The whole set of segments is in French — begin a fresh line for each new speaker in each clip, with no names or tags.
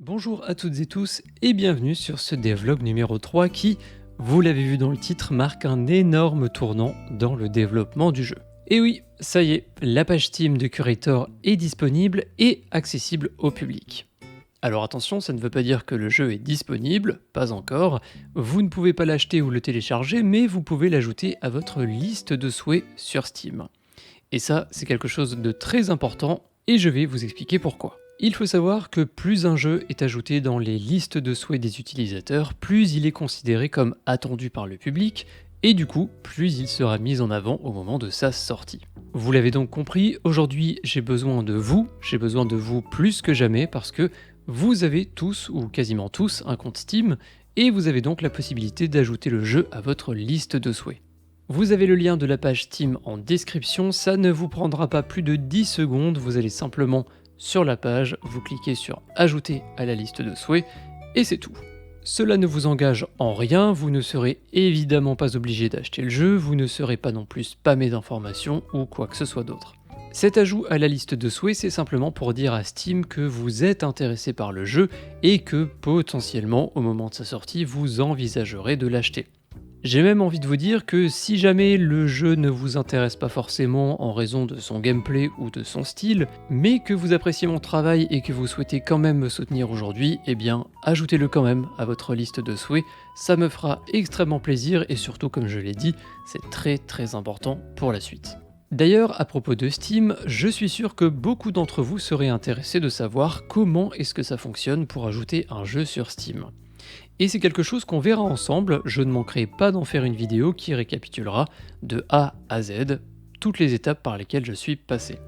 Bonjour à toutes et tous et bienvenue sur ce devlog numéro 3 qui, vous l'avez vu dans le titre, marque un énorme tournant dans le développement du jeu. Et oui, ça y est, la page Steam de Curator est disponible et accessible au public. Alors attention, ça ne veut pas dire que le jeu est disponible, pas encore, vous ne pouvez pas l'acheter ou le télécharger, mais vous pouvez l'ajouter à votre liste de souhaits sur Steam. Et ça, c'est quelque chose de très important et je vais vous expliquer pourquoi. Il faut savoir que plus un jeu est ajouté dans les listes de souhaits des utilisateurs, plus il est considéré comme attendu par le public, et du coup, plus il sera mis en avant au moment de sa sortie. Vous l'avez donc compris, aujourd'hui j'ai besoin de vous plus que jamais parce que vous avez tous, ou quasiment tous, un compte Steam, et vous avez donc la possibilité d'ajouter le jeu à votre liste de souhaits. Vous avez le lien de la page Steam en description, ça ne vous prendra pas plus de 10 secondes, vous allez simplement sur la page, vous cliquez sur ajouter à la liste de souhaits et c'est tout. Cela ne vous engage en rien, vous ne serez évidemment pas obligé d'acheter le jeu, vous ne serez pas non plus spammé d'informations ou quoi que ce soit d'autre. Cet ajout à la liste de souhaits, c'est simplement pour dire à Steam que vous êtes intéressé par le jeu et que potentiellement, au moment de sa sortie, vous envisagerez de l'acheter. J'ai même envie de vous dire que si jamais le jeu ne vous intéresse pas forcément en raison de son gameplay ou de son style, mais que vous appréciez mon travail et que vous souhaitez quand même me soutenir aujourd'hui, eh bien ajoutez-le quand même à votre liste de souhaits, ça me fera extrêmement plaisir et surtout comme je l'ai dit, c'est très important pour la suite. D'ailleurs, à propos de Steam, je suis sûr que beaucoup d'entre vous seraient intéressés de savoir comment est-ce que ça fonctionne pour ajouter un jeu sur Steam. Et c'est quelque chose qu'on verra ensemble, je ne manquerai pas d'en faire une vidéo qui récapitulera de A à Z toutes les étapes par lesquelles je suis passé.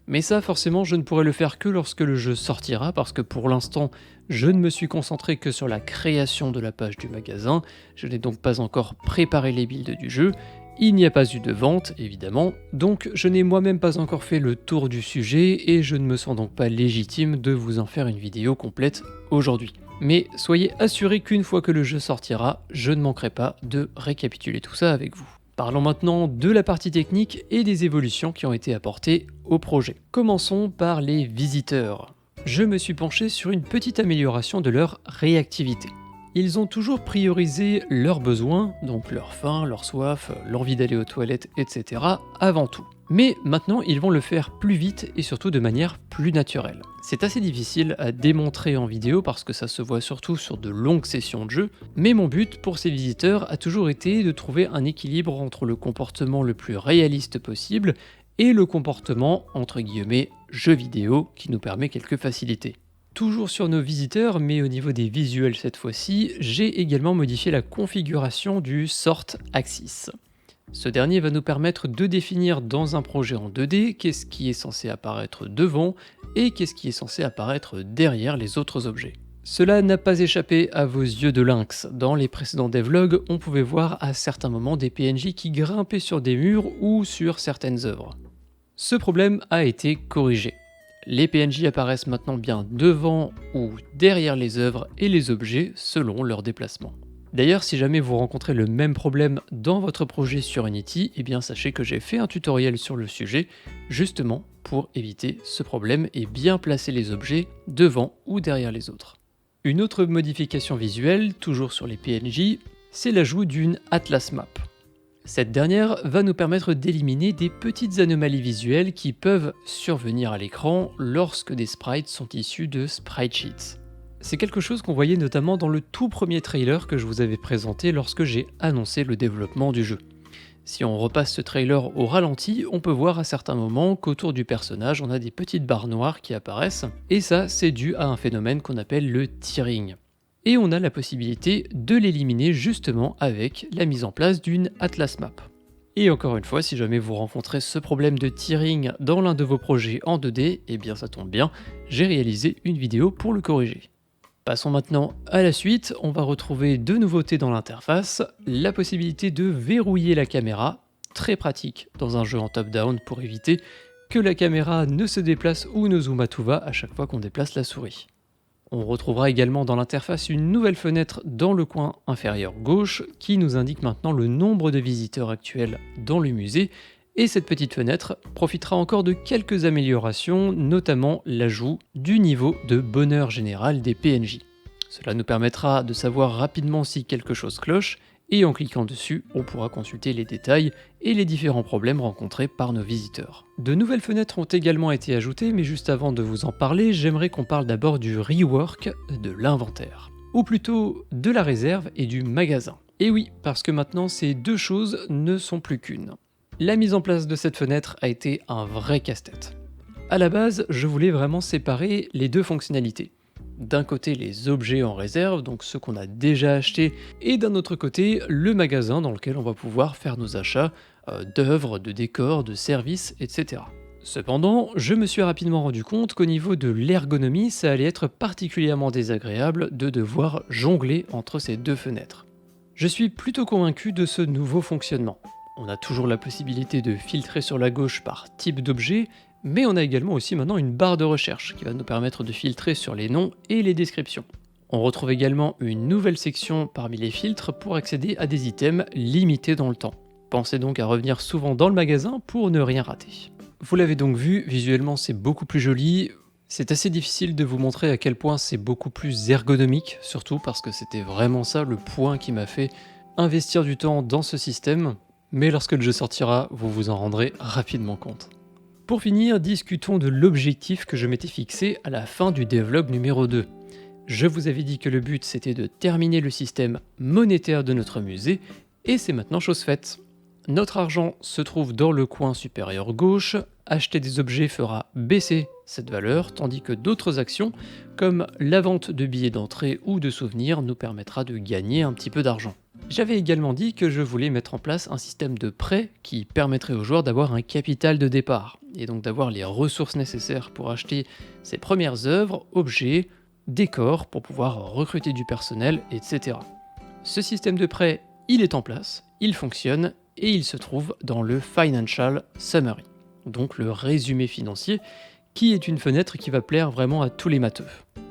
Mais ça forcément je ne pourrai le faire que lorsque le jeu sortira parce que pour l'instant je ne me suis concentré que sur la création de la page du magasin, je n'ai donc pas encore préparé les builds du jeu, il n'y a pas eu de vente évidemment, donc je n'ai moi-même pas encore fait le tour du sujet et je ne me sens donc pas légitime de vous en faire une vidéo complète aujourd'hui. Mais soyez assurés qu'une fois que le jeu sortira, je ne manquerai pas de récapituler tout ça avec vous. Parlons maintenant de la partie technique et des évolutions qui ont été apportées au projet. Commençons par les visiteurs. Je me suis penché sur une petite amélioration de leur réactivité. Ils ont toujours priorisé leurs besoins, donc leur faim, leur soif, l'envie d'aller aux toilettes, etc. avant tout. Mais maintenant, ils vont le faire plus vite et surtout de manière plus naturelle. C'est assez difficile à démontrer en vidéo parce que ça se voit surtout sur de longues sessions de jeu, mais mon but pour ces visiteurs a toujours été de trouver un équilibre entre le comportement le plus réaliste possible et le comportement entre guillemets jeu vidéo qui nous permet quelques facilités. Toujours sur nos visiteurs, mais au niveau des visuels cette fois-ci, j'ai également modifié la configuration du Sort Axis. Ce dernier va nous permettre de définir dans un projet en 2D qu'est-ce qui est censé apparaître devant et qu'est-ce qui est censé apparaître derrière les autres objets. Cela n'a pas échappé à vos yeux de lynx. Dans les précédents devlogs, on pouvait voir à certains moments des PNJ qui grimpaient sur des murs ou sur certaines œuvres. Ce problème a été corrigé. Les PNJ apparaissent maintenant bien devant ou derrière les œuvres et les objets selon leur déplacement. D'ailleurs, si jamais vous rencontrez le même problème dans votre projet sur Unity, eh bien sachez que j'ai fait un tutoriel sur le sujet, justement pour éviter ce problème et bien placer les objets devant ou derrière les autres. Une autre modification visuelle, toujours sur les PNJ, c'est l'ajout d'une Atlas Map. Cette dernière va nous permettre d'éliminer des petites anomalies visuelles qui peuvent survenir à l'écran lorsque des sprites sont issus de sprite sheets. C'est quelque chose qu'on voyait notamment dans le tout premier trailer que je vous avais présenté lorsque j'ai annoncé le développement du jeu. Si on repasse ce trailer au ralenti, on peut voir à certains moments qu'autour du personnage on a des petites barres noires qui apparaissent, et ça c'est dû à un phénomène qu'on appelle le tearing. Et on a la possibilité de l'éliminer justement avec la mise en place d'une Atlas Map. Et encore une fois, si jamais vous rencontrez ce problème de tearing dans l'un de vos projets en 2D, eh bien ça tombe bien, j'ai réalisé une vidéo pour le corriger. Passons maintenant à la suite, on va retrouver deux nouveautés dans l'interface, la possibilité de verrouiller la caméra, très pratique dans un jeu en top-down pour éviter que la caméra ne se déplace ou ne zoome à tout va à chaque fois qu'on déplace la souris. On retrouvera également dans l'interface une nouvelle fenêtre dans le coin inférieur gauche qui nous indique maintenant le nombre de visiteurs actuels dans le musée Et cette petite fenêtre profitera encore de quelques améliorations, notamment l'ajout du niveau de bonheur général des PNJ. Cela nous permettra de savoir rapidement si quelque chose cloche, et en cliquant dessus, on pourra consulter les détails et les différents problèmes rencontrés par nos visiteurs. De nouvelles fenêtres ont également été ajoutées, mais juste avant de vous en parler, j'aimerais qu'on parle d'abord du rework de l'inventaire. Ou plutôt de la réserve et du magasin. Et oui, parce que maintenant ces deux choses ne sont plus qu'une. La mise en place de cette fenêtre a été un vrai casse-tête. À la base, je voulais vraiment séparer les deux fonctionnalités. D'un côté les objets en réserve, donc ceux qu'on a déjà achetés, et d'un autre côté le magasin dans lequel on va pouvoir faire nos achats d'œuvres, de décors, de services, etc. Cependant, je me suis rapidement rendu compte qu'au niveau de l'ergonomie, ça allait être particulièrement désagréable de devoir jongler entre ces deux fenêtres. Je suis plutôt convaincu de ce nouveau fonctionnement. On a toujours la possibilité de filtrer sur la gauche par type d'objet, mais on a également aussi maintenant une barre de recherche qui va nous permettre de filtrer sur les noms et les descriptions. On retrouve également une nouvelle section parmi les filtres pour accéder à des items limités dans le temps. Pensez donc à revenir souvent dans le magasin pour ne rien rater. Vous l'avez donc vu, visuellement c'est beaucoup plus joli. C'est assez difficile de vous montrer à quel point c'est beaucoup plus ergonomique, surtout parce que c'était vraiment ça le point qui m'a fait investir du temps dans ce système. Mais lorsque le jeu sortira, vous vous en rendrez rapidement compte. Pour finir, discutons de l'objectif que je m'étais fixé à la fin du devlog numéro 2. Je vous avais dit que le but c'était de terminer le système monétaire de notre musée, et c'est maintenant chose faite. Notre argent se trouve dans le coin supérieur gauche, acheter des objets fera baisser cette valeur, tandis que d'autres actions, comme la vente de billets d'entrée ou de souvenirs, nous permettra de gagner un petit peu d'argent. J'avais également dit que je voulais mettre en place un système de prêt qui permettrait aux joueurs d'avoir un capital de départ, et donc d'avoir les ressources nécessaires pour acheter ses premières œuvres, objets, décors, pour pouvoir recruter du personnel, etc. Ce système de prêt, il est en place, il fonctionne, et il se trouve dans le Financial Summary, donc le résumé financier, qui est une fenêtre qui va plaire vraiment à tous les matheux.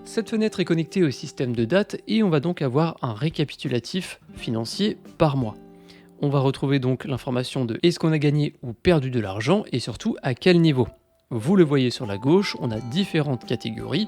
Cette fenêtre est connectée au système de date et on va donc avoir un récapitulatif financier par mois. On va retrouver donc l'information de est-ce qu'on a gagné ou perdu de l'argent et surtout à quel niveau. Vous le voyez sur la gauche, on a différentes catégories.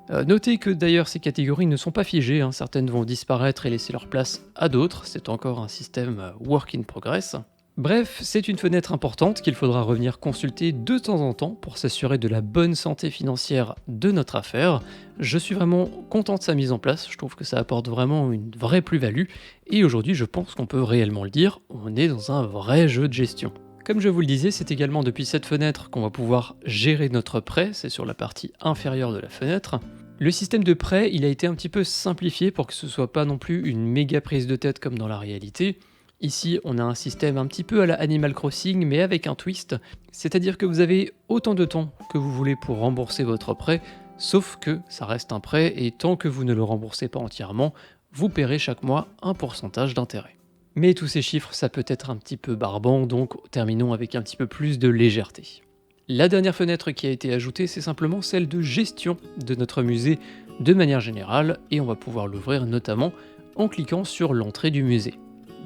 Notez que d'ailleurs ces catégories ne sont pas figées, certaines vont disparaître et laisser leur place à d'autres, c'est encore un système work in progress. Bref, c'est une fenêtre importante qu'il faudra revenir consulter de temps en temps pour s'assurer de la bonne santé financière de notre affaire. Je suis vraiment content de sa mise en place, je trouve que ça apporte vraiment une vraie plus-value, et aujourd'hui je pense qu'on peut réellement le dire, on est dans un vrai jeu de gestion. Comme je vous le disais, c'est également depuis cette fenêtre qu'on va pouvoir gérer notre prêt, c'est sur la partie inférieure de la fenêtre. Le système de prêt, il a été un petit peu simplifié pour que ce soit pas non plus une méga prise de tête comme dans la réalité. Ici, on a un système un petit peu à la Animal Crossing, mais avec un twist, c'est-à-dire que vous avez autant de temps que vous voulez pour rembourser votre prêt, sauf que ça reste un prêt et tant que vous ne le remboursez pas entièrement, vous paierez chaque mois un pourcentage d'intérêt. Mais tous ces chiffres, ça peut être un petit peu barbant, donc terminons avec un petit peu plus de légèreté. La dernière fenêtre qui a été ajoutée, c'est simplement celle de gestion de notre musée de manière générale, et on va pouvoir l'ouvrir notamment en cliquant sur l'entrée du musée.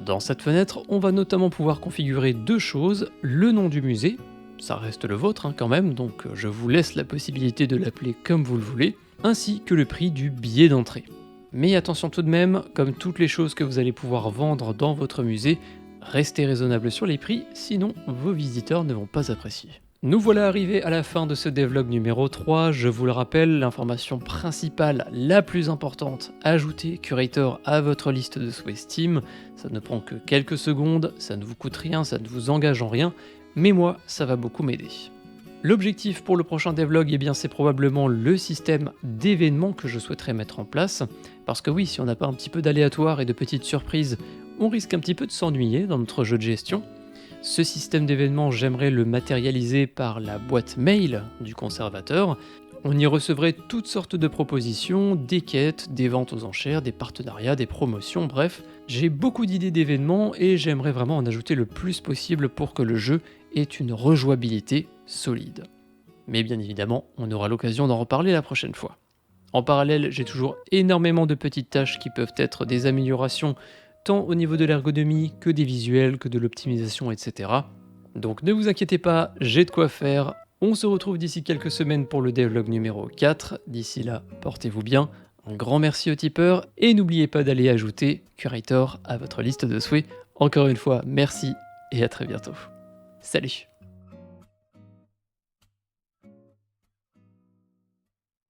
Dans cette fenêtre, on va notamment pouvoir configurer deux choses, le nom du musée, ça reste le vôtre quand même, donc je vous laisse la possibilité de l'appeler comme vous le voulez, ainsi que le prix du billet d'entrée. Mais attention tout de même, comme toutes les choses que vous allez pouvoir vendre dans votre musée, restez raisonnable sur les prix, sinon vos visiteurs ne vont pas apprécier. Nous voilà arrivés à la fin de ce devlog numéro 3, je vous le rappelle, l'information principale, la plus importante, ajoutez Curator à votre liste de souhaits Steam, ça ne prend que quelques secondes, ça ne vous coûte rien, ça ne vous engage en rien, mais moi, ça va beaucoup m'aider. L'objectif pour le prochain devlog, c'est probablement le système d'événements que je souhaiterais mettre en place, parce que oui, si on n'a pas un petit peu d'aléatoire et de petites surprises, on risque un petit peu de s'ennuyer dans notre jeu de gestion. Ce système d'événements, j'aimerais le matérialiser par la boîte mail du conservateur. On y recevrait toutes sortes de propositions, des quêtes, des ventes aux enchères, des partenariats, des promotions, bref. J'ai beaucoup d'idées d'événements et j'aimerais vraiment en ajouter le plus possible pour que le jeu ait une rejouabilité solide. Mais bien évidemment, on aura l'occasion d'en reparler la prochaine fois. En parallèle, j'ai toujours énormément de petites tâches qui peuvent être des améliorations tant au niveau de l'ergonomie que des visuels, que de l'optimisation, etc. Donc ne vous inquiétez pas, j'ai de quoi faire. On se retrouve d'ici quelques semaines pour le devlog numéro 4. D'ici là, portez-vous bien. Un grand merci aux tipeurs et n'oubliez pas d'aller ajouter Curator à votre liste de souhaits. Encore une fois, merci et à très bientôt. Salut!